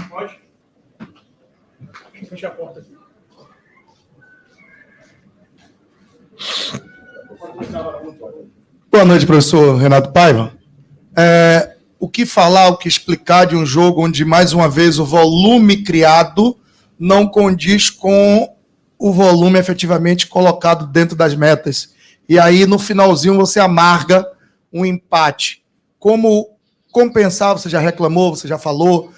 Pode? Fecha a porta aqui. Boa noite, professor Renato Paiva. O que falar, o que explicar de um jogo onde, mais uma vez, o volume criado não condiz com o volume efetivamente colocado dentro das metas. E aí, no finalzinho, você amarga um empate. Como compensar? Você já reclamou, você já falou,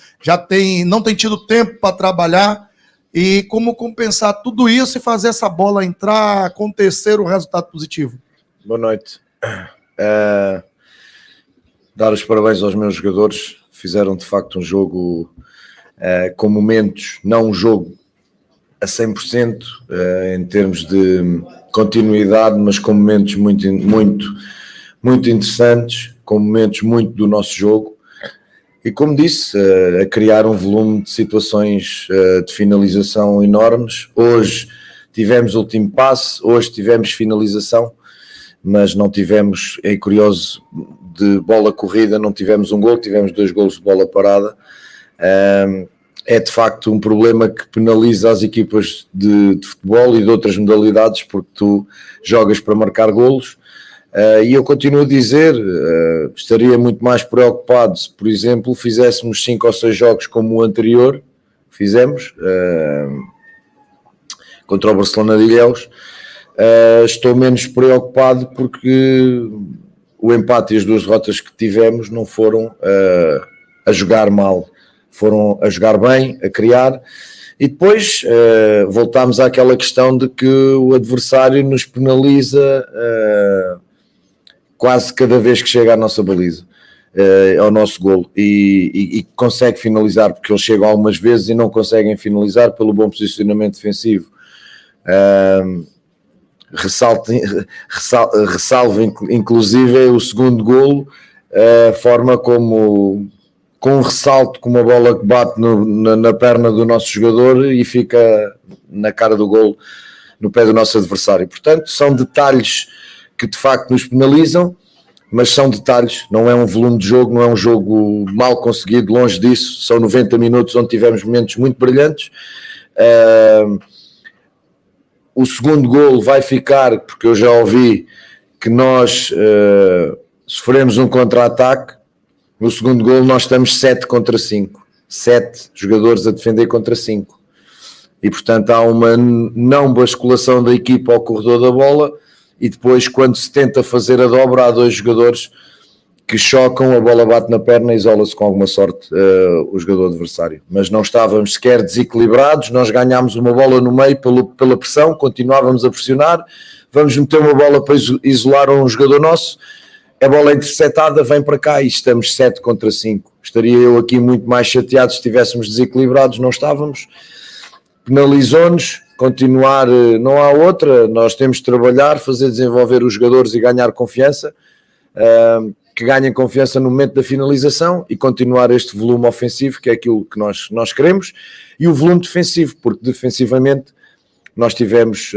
não tem tido tempo para trabalhar. E como compensar tudo isso e fazer essa bola entrar, acontecer o resultado positivo? Boa noite. Dar os parabéns aos meus jogadores. Fizeram, de facto, um jogo com momentos, não um jogo a 100% em termos de continuidade, mas com momentos muito interessantes, com momentos muito do nosso jogo. E, como disse, a criar um volume de situações de finalização enormes. Hoje tivemos último passe, hoje tivemos finalização, mas não tivemos, é curioso, de bola corrida, não tivemos um gol, tivemos 2 golos de bola parada. É de facto um problema que penaliza as equipas de futebol e de outras modalidades, porque tu jogas para marcar golos. E eu continuo a dizer, estaria muito mais preocupado se, por exemplo, fizéssemos 5 ou 6 jogos como o anterior, fizemos, contra o Barcelona de Ilhéus. Estou menos preocupado porque o empate e as 2 derrotas que tivemos não foram a jogar mal, foram a jogar bem, a criar. E depois voltámos àquela questão de que o adversário nos penaliza quase cada vez que chega à nossa baliza, ao nosso golo, e consegue finalizar, porque eles chegam algumas vezes e não conseguem finalizar pelo bom posicionamento defensivo. Ressalvo inclusive o segundo golo, a forma como, com um ressalto, com uma bola que bate na perna do nosso jogador e fica na cara do golo, no pé do nosso adversário. Portanto, são detalhes que de facto nos penalizam, mas são detalhes, não é um volume de jogo, não é um jogo mal conseguido, longe disso. São 90 minutos onde tivemos momentos muito brilhantes. O segundo golo vai ficar, porque eu já ouvi que nós sofremos um contra-ataque. No segundo golo nós estamos 7 contra 5, 7 jogadores a defender contra 5, e portanto há uma não basculação da equipa ao corredor da bola, e depois, quando se tenta fazer a dobra, há 2 jogadores que chocam, a bola bate na perna e isola-se com alguma sorte o jogador adversário. Mas não estávamos sequer desequilibrados, nós ganhámos uma bola no meio pela pressão, continuávamos a pressionar, vamos meter uma bola para isolar um jogador nosso, a bola é interceptada, vem para cá e estamos 7 contra 5. Estaria eu aqui muito mais chateado se estivéssemos desequilibrados, não estávamos. Penalizou-nos. Continuar, não há outra, nós temos de trabalhar, fazer desenvolver os jogadores e ganhar confiança, que ganhem confiança no momento da finalização, e continuar este volume ofensivo, que é aquilo que nós queremos, e o volume defensivo, porque defensivamente nós tivemos,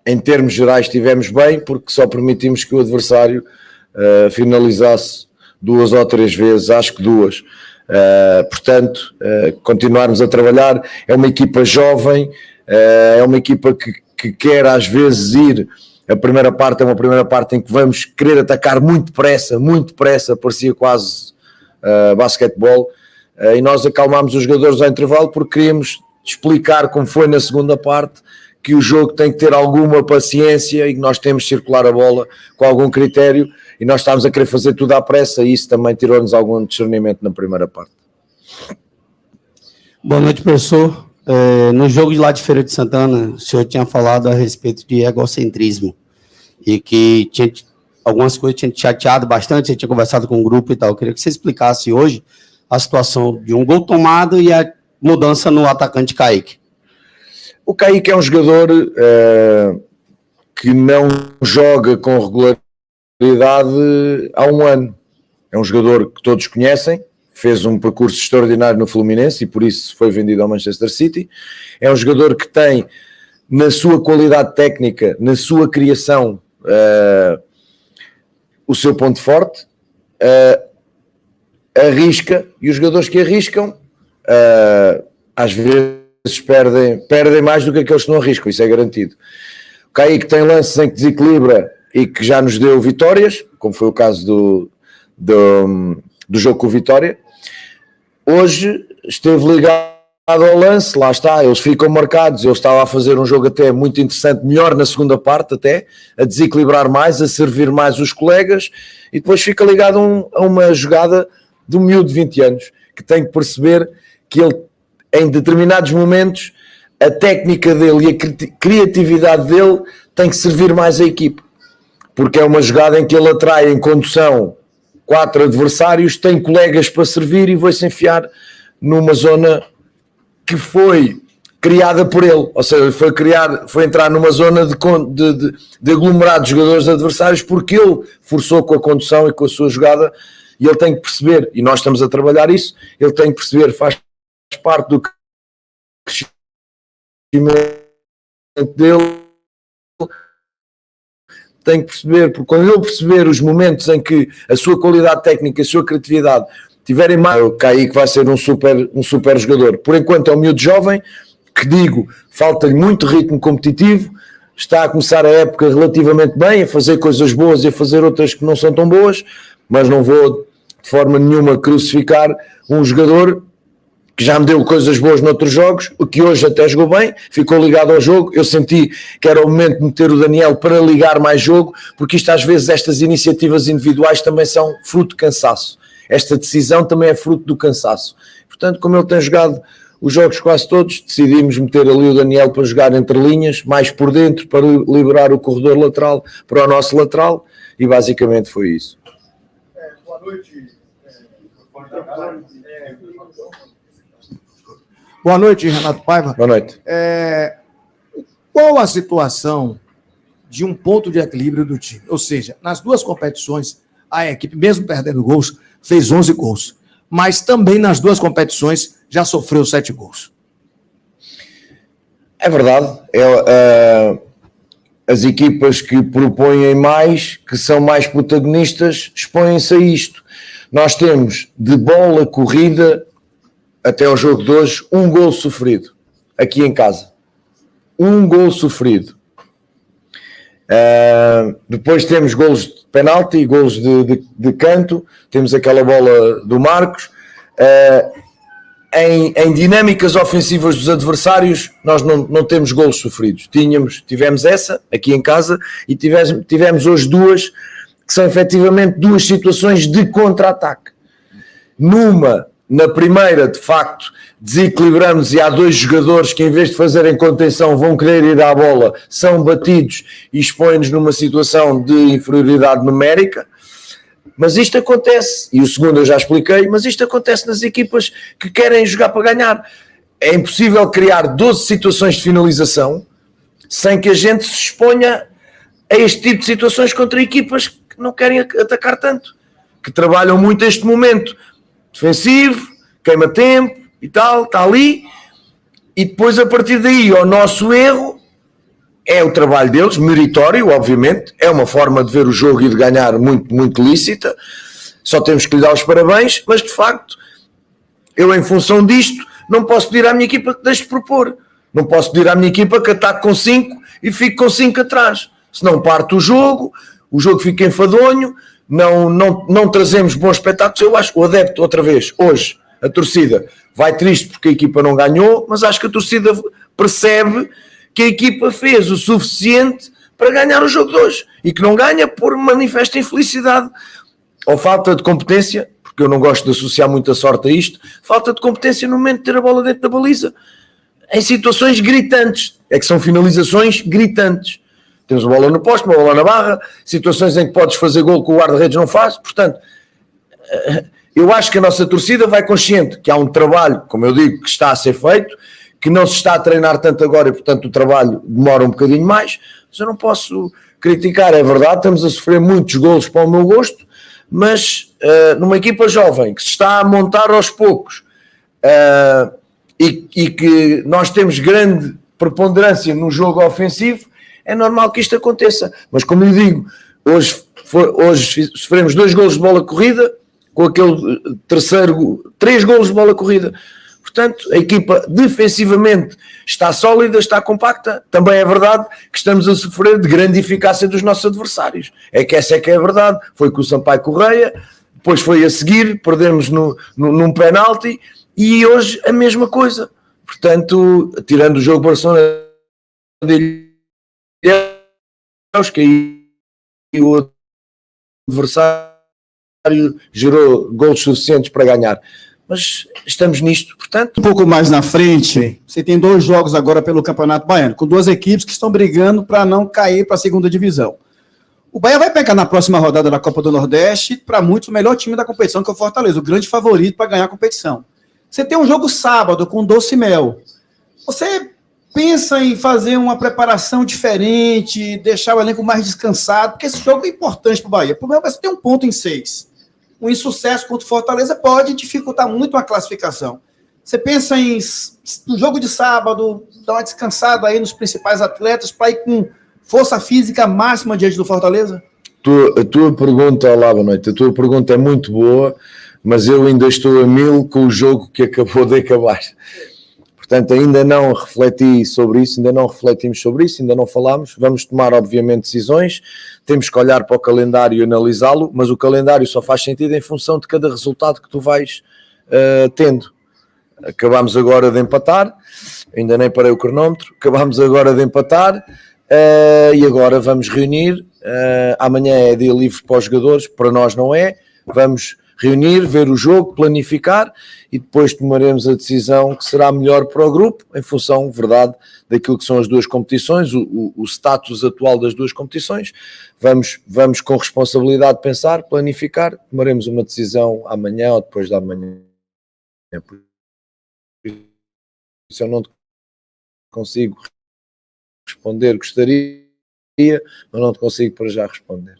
em termos gerais, tivemos bem, porque só permitimos que o adversário finalizasse 2 ou 3 vezes, acho que 2. Portanto, continuarmos a trabalhar. É uma equipa jovem, é uma equipa que quer às vezes ir. A primeira parte é uma primeira parte em que vamos querer atacar muito depressa, parecia quase basquetebol, e nós acalmámos os jogadores ao intervalo porque queríamos explicar, como foi na segunda parte, que o jogo tem que ter alguma paciência e que nós temos de circular a bola com algum critério, e nós estávamos a querer fazer tudo à pressa, e isso também tirou-nos algum discernimento na primeira parte. Boa noite, professor. No jogo de lá de Feira de Santana, o senhor tinha falado a respeito de egocentrismo e que tinha algumas coisas tinham te chateado bastante, você tinha conversado com o grupo e tal. Eu queria que você explicasse hoje a situação de um gol tomado e a mudança no atacante Kaique. O Kaique é um jogador que não joga com regularidade há um ano. É um jogador que todos conhecem, fez um percurso extraordinário no Fluminense e por isso foi vendido ao Manchester City. É um jogador que tem, na sua qualidade técnica, na sua criação, o seu ponto forte. arrisca, e os jogadores que arriscam às vezes perdem mais do que aqueles que não arriscam, isso é garantido. O Kaique tem lances em que desequilibra e que já nos deu vitórias, como foi o caso do jogo com o Vitória. Hoje esteve ligado ao lance, lá está, eles ficam marcados, ele estava a fazer um jogo até muito interessante, melhor na segunda parte até, a desequilibrar mais, a servir mais os colegas, e depois fica ligado a uma jogada de um miúdo de 20 anos, que tem que perceber que ele, em determinados momentos, a técnica dele e a criatividade dele tem que servir mais a equipe, porque é uma jogada em que ele atrai em condução 4 adversários, tem colegas para servir e vai-se enfiar numa zona que foi criada por ele, ou seja, foi entrar numa zona de aglomerado de jogadores adversários, porque ele forçou com a condução e com a sua jogada, e ele tem que perceber, e nós estamos a trabalhar isso, ele tem que perceber, faz parte do crescimento dele, tem que perceber, porque quando ele perceber os momentos em que a sua qualidade técnica, a sua criatividade tiverem mais, o Kaique vai ser um super jogador. Por enquanto é um miúdo jovem, que digo, falta-lhe muito ritmo competitivo, está a começar a época relativamente bem, a fazer coisas boas e a fazer outras que não são tão boas, mas não vou de forma nenhuma crucificar um jogador que já me deu coisas boas noutros jogos, o que hoje até jogou bem, ficou ligado ao jogo. Eu senti que era o momento de meter o Daniel para ligar mais jogo, porque isto às vezes, estas iniciativas individuais também são fruto de cansaço. Esta decisão também é fruto do cansaço. Portanto, como ele tem jogado os jogos quase todos, decidimos meter ali o Daniel para jogar entre linhas, mais por dentro, para liberar o corredor lateral para o nosso lateral, e basicamente foi isso. Boa noite. Boa noite, Renato Paiva. Boa noite. Qual a situação de um ponto de equilíbrio do time? Ou seja, nas duas competições, a equipe, mesmo perdendo gols, fez 11 gols. Mas também nas duas competições já sofreu 7 gols. É verdade. As equipas que propõem mais, que são mais protagonistas, expõem-se a isto. Nós temos de bola corrida, até ao jogo de hoje, 1 gol sofrido, aqui em casa. 1 gol sofrido. Depois temos golos de penalti, golos de canto, temos aquela bola do Marcos. Em dinâmicas ofensivas dos adversários, nós não temos golos sofridos. Tivemos essa, aqui em casa, e tivemos hoje 2, que são efetivamente 2 situações de contra-ataque. Na primeira, de facto, desequilibramos e há 2 jogadores que, em vez de fazerem contenção, vão querer ir à bola, são batidos e expõem-nos numa situação de inferioridade numérica. Mas isto acontece, e o segundo eu já expliquei, mas isto acontece nas equipas que querem jogar para ganhar. É impossível criar 12 situações de finalização sem que a gente se exponha a este tipo de situações contra equipas que não querem atacar tanto, que trabalham muito este momento defensivo, queima tempo e tal, está ali, e depois a partir daí o nosso erro é o trabalho deles, meritório, obviamente, é uma forma de ver o jogo e de ganhar muito, muito lícita, só temos que lhe dar os parabéns, mas de facto, eu em função disto, não posso pedir à minha equipa que deixe de propor, não posso pedir à minha equipa que ataque com 5 e fique com 5 atrás, senão parte o jogo fica enfadonho, não trazemos bons espetáculos. Eu acho que o adepto, outra vez, hoje, a torcida vai triste porque a equipa não ganhou, mas acho que a torcida percebe que a equipa fez o suficiente para ganhar o jogo de hoje e que não ganha por manifesta infelicidade ou falta de competência, porque eu não gosto de associar muita sorte a isto, falta de competência no momento de ter a bola dentro da baliza, em situações gritantes, é que são finalizações gritantes. Temos uma bola no poste, uma bola na barra, situações em que podes fazer gol que o guarda-redes não faz. Portanto, eu acho que a nossa torcida vai consciente que há um trabalho, como eu digo, que está a ser feito, que não se está a treinar tanto agora e, portanto, o trabalho demora um bocadinho mais, mas eu não posso criticar, é verdade, estamos a sofrer muitos golos para o meu gosto, mas numa equipa jovem que se está a montar aos poucos e que nós temos grande preponderância no jogo ofensivo, é normal que isto aconteça. Mas como lhe digo, hoje sofremos 2 golos de bola corrida, com aquele terceiro, 3 golos de bola corrida. Portanto, a equipa defensivamente está sólida, está compacta. Também é verdade que estamos a sofrer de grande eficácia dos nossos adversários. É que essa é que é a verdade. Foi com o Sampaio Correia, depois foi a seguir, perdemos num penalti, e hoje a mesma coisa. Portanto, tirando o jogo Barcelona de Ilhéus, que aí o adversário gerou golos suficientes para ganhar. Mas estamos nisto, portanto... Um pouco mais na frente, você tem 2 jogos agora pelo Campeonato Baiano, com 2 equipes que estão brigando para não cair para a segunda divisão. O Bahia vai pegar na próxima rodada da Copa do Nordeste, para muitos, o melhor time da competição, que é o Fortaleza, o grande favorito para ganhar a competição. Você tem um jogo sábado com Doce Mel. Você pensa em fazer uma preparação diferente, deixar o elenco mais descansado, porque esse jogo é importante para o Bahia. O problema é que você tem um ponto em 6. Um insucesso contra o Fortaleza pode dificultar muito a classificação. Você pensa em, no jogo de sábado, dar uma descansada aí nos principais atletas para ir com força física máxima diante do Fortaleza? A tua pergunta, olá, boa noite, a tua pergunta é muito boa, mas eu ainda estou a 1000 com o jogo que acabou de acabar. Portanto, ainda não refleti sobre isso, ainda não refletimos sobre isso, ainda não falámos. Vamos tomar, obviamente, decisões. Temos que olhar para o calendário e analisá-lo, mas o calendário só faz sentido em função de cada resultado que tu vais tendo. Acabámos agora de empatar, ainda nem parei o cronómetro, acabámos agora de empatar e agora vamos reunir. Amanhã é dia livre para os jogadores, para nós não é. Vamos reunir, ver o jogo, planificar e depois tomaremos a decisão que será melhor para o grupo, em função, verdade, daquilo que são as 2 competições, o status atual das 2 competições. Vamos com responsabilidade pensar, planificar, tomaremos uma decisão amanhã ou depois da manhã. Se eu não consigo responder, gostaria, mas não te consigo para já responder.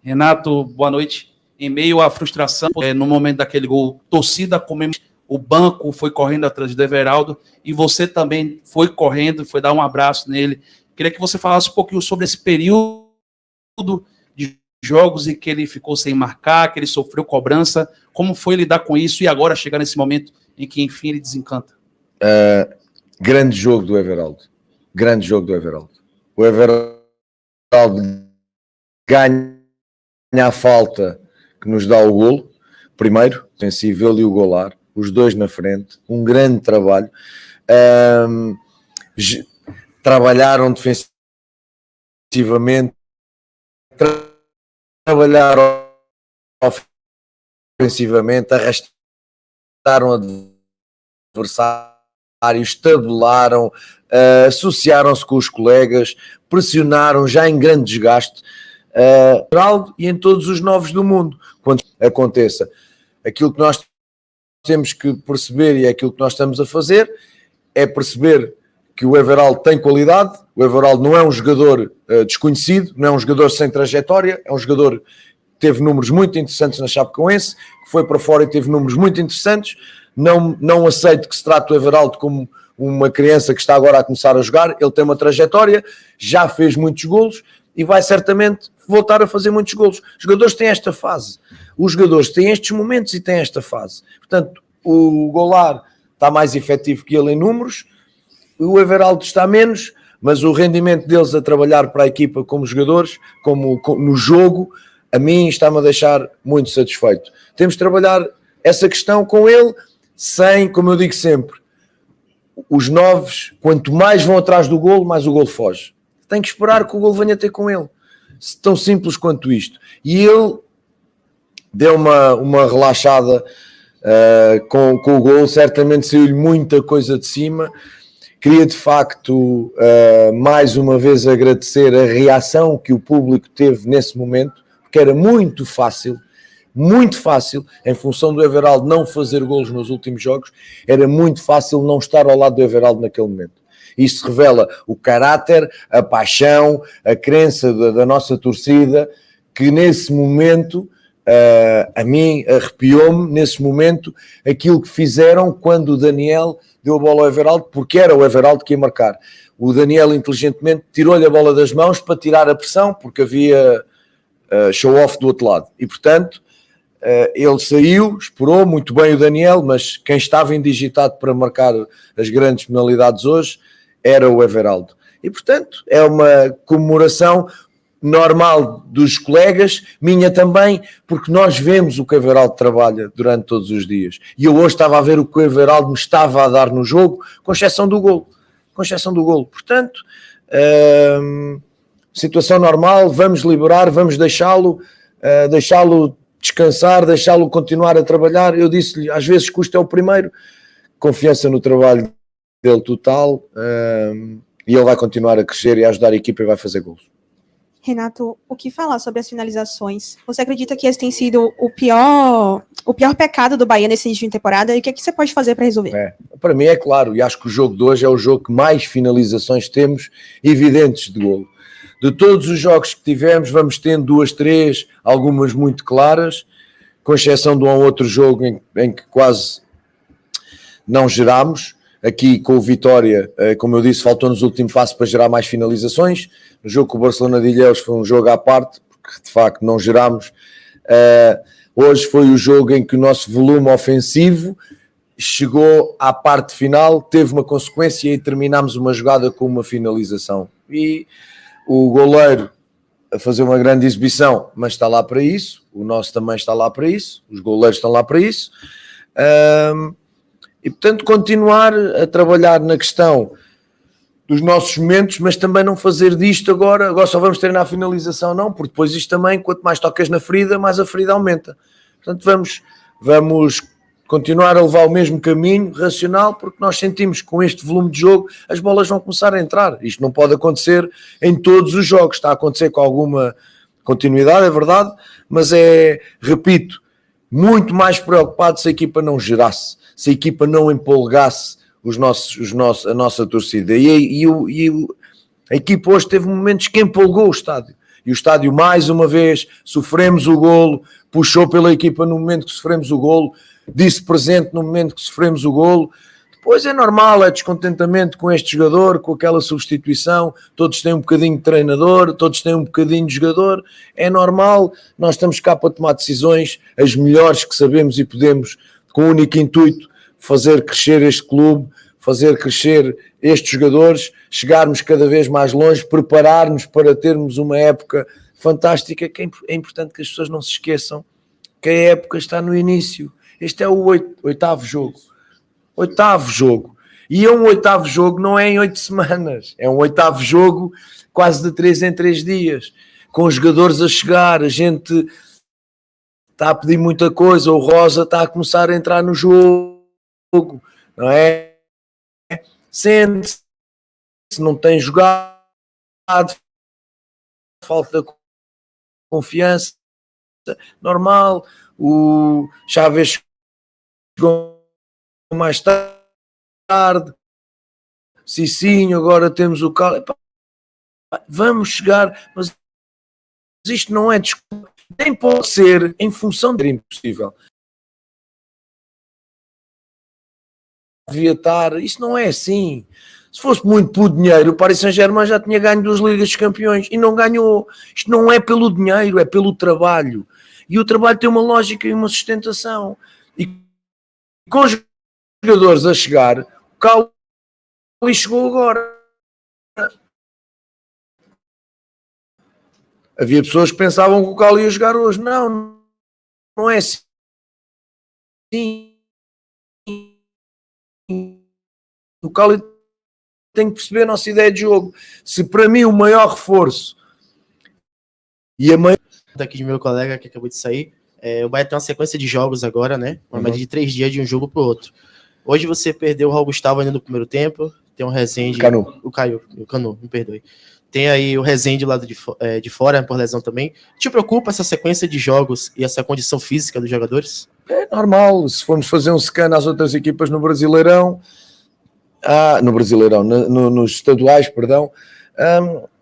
Renato, boa noite. Em meio à frustração, no momento daquele gol, torcida comendo, o banco foi correndo atrás do Everaldo e você também foi correndo, foi dar um abraço nele. Queria que você falasse um pouquinho sobre esse período de jogos em que ele ficou sem marcar, que ele sofreu cobrança, como foi lidar com isso e agora chegar nesse momento em que, enfim, ele desencanta. Grande jogo do Everaldo. Grande jogo do Everaldo. O Everaldo ganha a falta que nos dá o golo, primeiro, defensivo, ele e o golar, os 2 na frente, um grande trabalho. Trabalharam defensivamente, trabalharam ofensivamente, arrastaram adversários, tabelaram, associaram-se com os colegas, pressionaram já em grande desgaste. E em todos os novos do mundo, quando aconteça aquilo que nós temos que perceber, e é aquilo que nós estamos a fazer, é perceber que o Everaldo tem qualidade. O Everaldo não é um jogador desconhecido, não é um jogador sem trajetória, é um jogador que teve números muito interessantes na Chapecoense, que foi para fora e teve números muito interessantes. Não aceito que se trate do Everaldo como uma criança que está agora a começar a jogar. Ele tem uma trajetória, já fez muitos golos e vai certamente voltar a fazer muitos golos. Os jogadores têm esta fase. Os jogadores têm estes momentos e têm esta fase. Portanto, o Golar está mais efetivo que ele em números, o Everaldo está menos, mas o rendimento deles a trabalhar para a equipa como jogadores, como no jogo, a mim está-me a deixar muito satisfeito. Temos de trabalhar essa questão com ele, sem, como eu digo sempre, os novos, quanto mais vão atrás do golo, mais o golo foge. Tem que esperar que o golo venha ter com ele. Tão simples quanto isto. E ele deu uma relaxada com o golo, certamente saiu-lhe muita coisa de cima. Queria de facto mais uma vez agradecer a reação que o público teve nesse momento, porque era muito fácil, em função do Everaldo não fazer golos nos últimos jogos, era muito fácil não estar ao lado do Everaldo naquele momento. Isto revela o caráter, a paixão, a crença da nossa torcida, que nesse momento, a mim arrepiou-me, nesse momento, aquilo que fizeram quando o Daniel deu a bola ao Everaldo, porque era o Everaldo que ia marcar. O Daniel, inteligentemente, tirou-lhe a bola das mãos para tirar a pressão, porque havia show-off do outro lado. E, portanto, Ele saiu, esperou muito bem o Daniel, mas quem estava indigitado para marcar as grandes penalidades hoje era o Everaldo. E, portanto, é uma comemoração normal dos colegas, minha também, porque nós vemos o que o Everaldo trabalha durante todos os dias. E eu hoje estava a ver o que o Everaldo me estava a dar no jogo, com exceção do golo. Com exceção do golo. Portanto, situação normal, vamos liberar, vamos deixá-lo descansar, deixá-lo continuar a trabalhar. Eu disse-lhe, às vezes custa é o primeiro, confiança no trabalho dele total, e ele vai continuar a crescer e a ajudar a equipa e vai fazer golos. Renato, o que falar sobre as finalizações? Você acredita que esse tem sido o pior pecado do Bahia nesse início de temporada? E o que você pode fazer para resolver? Para mim é claro, e acho que o jogo de hoje é o jogo que mais finalizações temos evidentes de golo. De todos os jogos que tivemos, vamos tendo 2, 3, algumas muito claras, com exceção de um ou outro jogo em que quase não gerámos. Aqui com o Vitória, como eu disse, faltou-nos o último passo para gerar mais finalizações. No jogo com o Barcelona de Ilhéus foi um jogo à parte, porque de facto não gerámos. Hoje foi o jogo em que o nosso volume ofensivo chegou à parte final, teve uma consequência e terminámos uma jogada com uma finalização. E o goleiro a fazer uma grande exibição, mas está lá para isso. O nosso também está lá para isso. Os goleiros estão lá para isso. E, portanto, continuar a trabalhar na questão dos nossos momentos, mas também não fazer disto agora só vamos treinar a finalização, não, porque depois isto também, quanto mais tocas na ferida, mais a ferida aumenta. Portanto, vamos continuar a levar o mesmo caminho racional, porque nós sentimos que com este volume de jogo as bolas vão começar a entrar. Isto não pode acontecer em todos os jogos, está a acontecer com alguma continuidade, é verdade, mas repito, muito mais preocupado se a equipa não gerasse, se a equipa não empolgasse a nossa torcida. A equipa hoje teve momentos que empolgou o estádio. E o estádio, mais uma vez, sofremos o golo, puxou pela equipa no momento que sofremos o golo, disse presente no momento que sofremos o golo. Depois é normal, é descontentamento com este jogador, com aquela substituição, todos têm um bocadinho de treinador, todos têm um bocadinho de jogador, é normal, nós estamos cá para tomar decisões, as melhores que sabemos e podemos, com o único intuito, fazer crescer este clube, fazer crescer estes jogadores, chegarmos cada vez mais longe, preparar-nos para termos uma época fantástica, que é importante que as pessoas não se esqueçam que a época está no início. Este é o oitavo jogo. Oitavo jogo. E um oitavo jogo não é em 8 semanas. É um oitavo jogo quase de 3 em 3 dias. Com os jogadores a chegar, a gente está a pedir muita coisa, o Rosa está a começar a entrar no jogo, não é? Sente-se, não tem jogado, falta de confiança, normal. O Chaves chegou mais tarde, Cicinho, agora temos o Cal. Vamos chegar, mas isto não é desculpa, nem pode ser em função de impossível. Devia estar, isso não é assim. Se fosse muito pelo dinheiro, o Paris Saint-Germain já tinha ganho 2 Ligas dos Campeões e não ganhou. Isto não é pelo dinheiro, é pelo trabalho. E o trabalho tem uma lógica e uma sustentação. E com os jogadores a chegar, o Cali chegou agora. Havia pessoas que pensavam que o Cali ia jogar hoje. Não, não é assim. O Cali tem que perceber a nossa ideia de jogo. Se para mim o maior reforço e a maior... Daqui de meu colega que acabou de sair, o Bahia tem uma sequência de jogos agora, né? Uma média de 3 dias de um jogo pro outro. Hoje você perdeu o Raul Gustavo ainda no primeiro tempo, tem um Rezende... O Canu, me perdoe. Tem aí o Rezende lá de fora, por lesão também. Te preocupa essa sequência de jogos e essa condição física dos jogadores? É normal, se formos fazer um scan às outras equipas no Brasileirão, nos estaduais, perdão,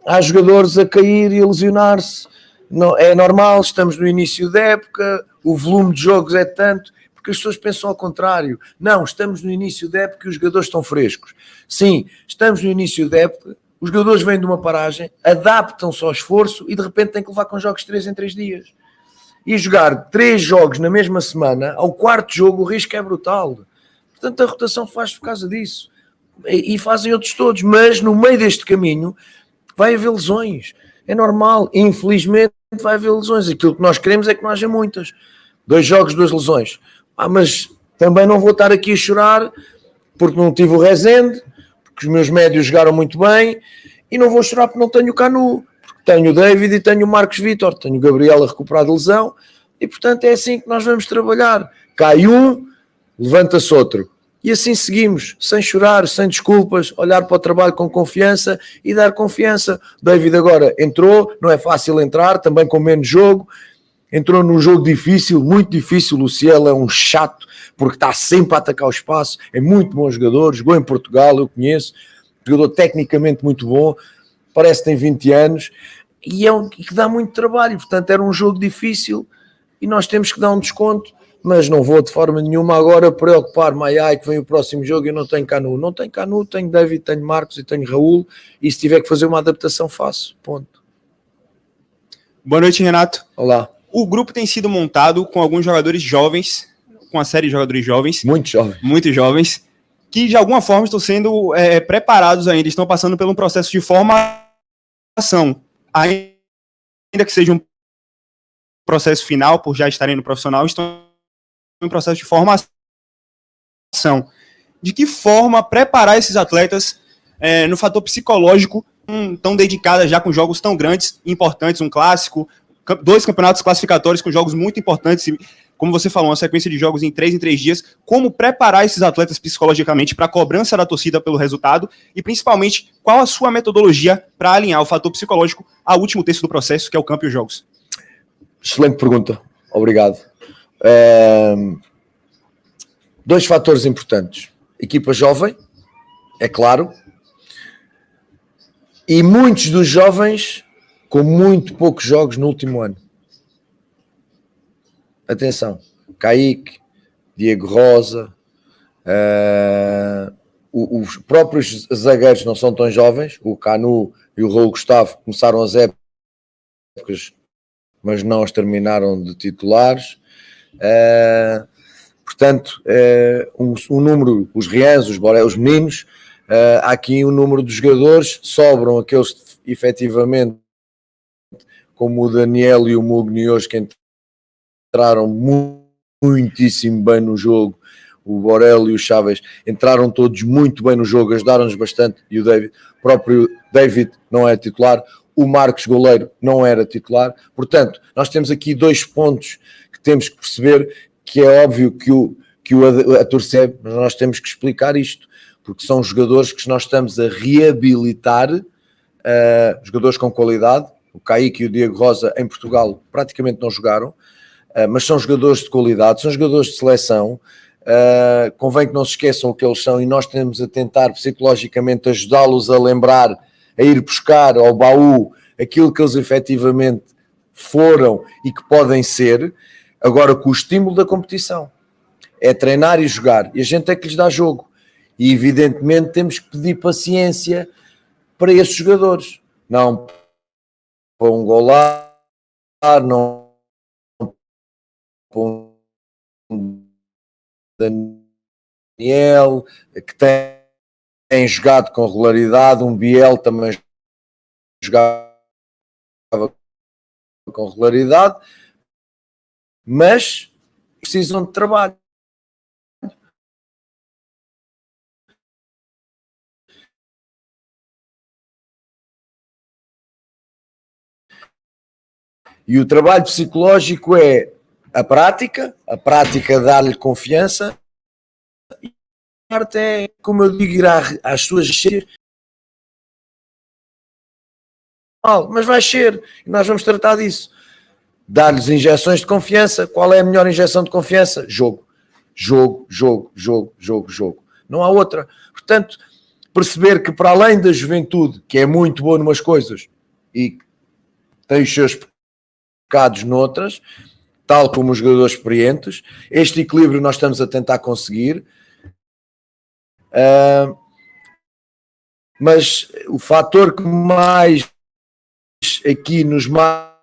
há jogadores a cair e a lesionar-se. Não, é normal, estamos no início da época, o volume de jogos é tanto, porque as pessoas pensam ao contrário. Não, estamos no início da época e os jogadores estão frescos. Sim, estamos no início da época, os jogadores vêm de uma paragem, adaptam-se ao esforço e de repente têm que levar com jogos 3 em 3 dias. e jogar 3 jogos na mesma semana, ao quarto jogo o risco é brutal. Portanto, a rotação faz por causa disso. E fazem outros todos, mas no meio deste caminho vai haver lesões. É normal, infelizmente vai haver lesões. Aquilo que nós queremos é que não haja muitas. 2 jogos, 2 lesões. Mas também não vou estar aqui a chorar porque não tive o Rezende, porque os meus médios jogaram muito bem, e não vou chorar porque não tenho o Canu, porque tenho o David e tenho o Marcos Vítor, tenho o Gabriel a recuperar de lesão, e portanto é assim que nós vamos trabalhar. Cai um, levanta-se outro. E assim seguimos, sem chorar, sem desculpas, olhar para o trabalho com confiança e dar confiança. O David agora entrou, não é fácil entrar, também com menos jogo, entrou num jogo difícil, muito difícil. O Cielo é um chato, porque está sempre a atacar o espaço, é muito bom jogador, jogou em Portugal, eu conheço, jogador tecnicamente muito bom, parece que tem 20 anos, e que dá muito trabalho, portanto era um jogo difícil, e nós temos que dar um desconto, mas não vou de forma nenhuma agora preocupar-me, que vem o próximo jogo e eu não tenho Canu. Não tenho Canu, tenho David, tenho Marcos e tenho Raul, e se tiver que fazer uma adaptação, faço, ponto. Boa noite, Renato. Olá. O grupo tem sido montado com alguns jogadores jovens, com a série de jogadores jovens. Muito jovens, que de alguma forma estão sendo preparados ainda, estão passando por um processo de formação, ainda que seja um processo final, por já estarem no profissional, estão em processo de formação. De que forma preparar esses atletas no fator psicológico, tão dedicadas já com jogos tão grandes, importantes, um clássico, 2 campeonatos classificatórios com jogos muito importantes, como você falou, uma sequência de jogos em 3 dias, como preparar esses atletas psicologicamente para a cobrança da torcida pelo resultado e, principalmente, qual a sua metodologia para alinhar o fator psicológico ao último terço do processo, que é o campo e os jogos? Excelente pergunta, obrigado. 2 fatores importantes. Equipa jovem, é claro, e muitos dos jovens com muito poucos jogos no último ano. Atenção, Kaique, Diego Rosa, os próprios zagueiros não são tão jovens, o Canu e o Raul Gustavo começaram as épocas, mas não as terminaram de titulares. Portanto, um número, os Rians, os meninos, há aqui um número de jogadores, sobram aqueles efetivamente, como o Daniel e o Mugni hoje, que entraram muitíssimo bem no jogo, o Borel e o Chaves entraram todos muito bem no jogo, ajudaram-nos bastante, e o próprio David não é titular, o Marcos goleiro não era titular, portanto, nós temos aqui 2 pontos que temos que perceber, que é óbvio que a torcida, mas nós temos que explicar isto, porque são jogadores que nós estamos a reabilitar, jogadores com qualidade. O Kaique e o Diego Rosa em Portugal praticamente não jogaram, mas são jogadores de qualidade, são jogadores de seleção. Convém que não se esqueçam o que eles são, e nós temos a tentar psicologicamente ajudá-los a lembrar, a ir buscar ao baú aquilo que eles efetivamente foram e que podem ser, agora com o estímulo da competição. É treinar e jogar, e a gente é que lhes dá jogo, e evidentemente temos que pedir paciência para esses jogadores, não para um golar, não para um Daniel, que tem jogado com regularidade, um Biel também jogava com regularidade, mas precisam de trabalho. E o trabalho psicológico é a prática dá-lhe confiança, e a parte é, como eu digo, ir às suas cheias, mas vai ser, e nós vamos tratar disso. Dar-lhes injeções de confiança. Qual é a melhor injeção de confiança? Jogo. Não há outra. Portanto, perceber que para além da juventude, que é muito boa numas coisas e tem os seus pecados noutras, tal como os jogadores experientes, este equilíbrio nós estamos a tentar conseguir. Mas o fator que mais aqui nos marca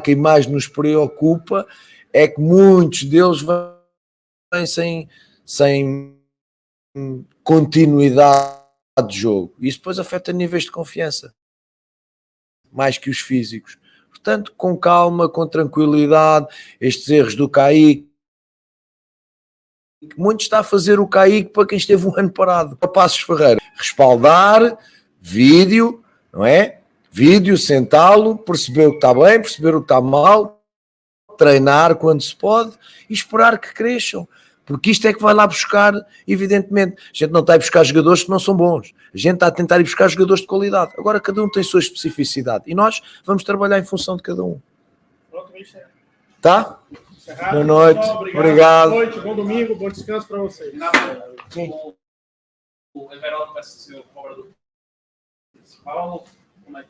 e mais nos preocupa é que muitos deles vêm sem continuidade de jogo. Isso depois afeta níveis de confiança, mais que os físicos. Portanto, com calma, com tranquilidade, estes erros do Kaique, muito está a fazer o Kaique para quem esteve um ano parado. Para Passos Ferreira, respaldar, vídeo, não é? Vídeo, sentá-lo, perceber o que está bem, perceber o que está mal, treinar quando se pode e esperar que cresçam. Porque isto é que vai lá buscar, evidentemente. A gente não está a buscar jogadores que não são bons. A gente está a tentar ir buscar jogadores de qualidade. Agora cada um tem a sua especificidade. E nós vamos trabalhar em função de cada um. Tá? Boa noite. Obrigado. Boa noite, bom domingo, bom descanso para vocês. O Everaldo vai ser o cobrador principal. Como é que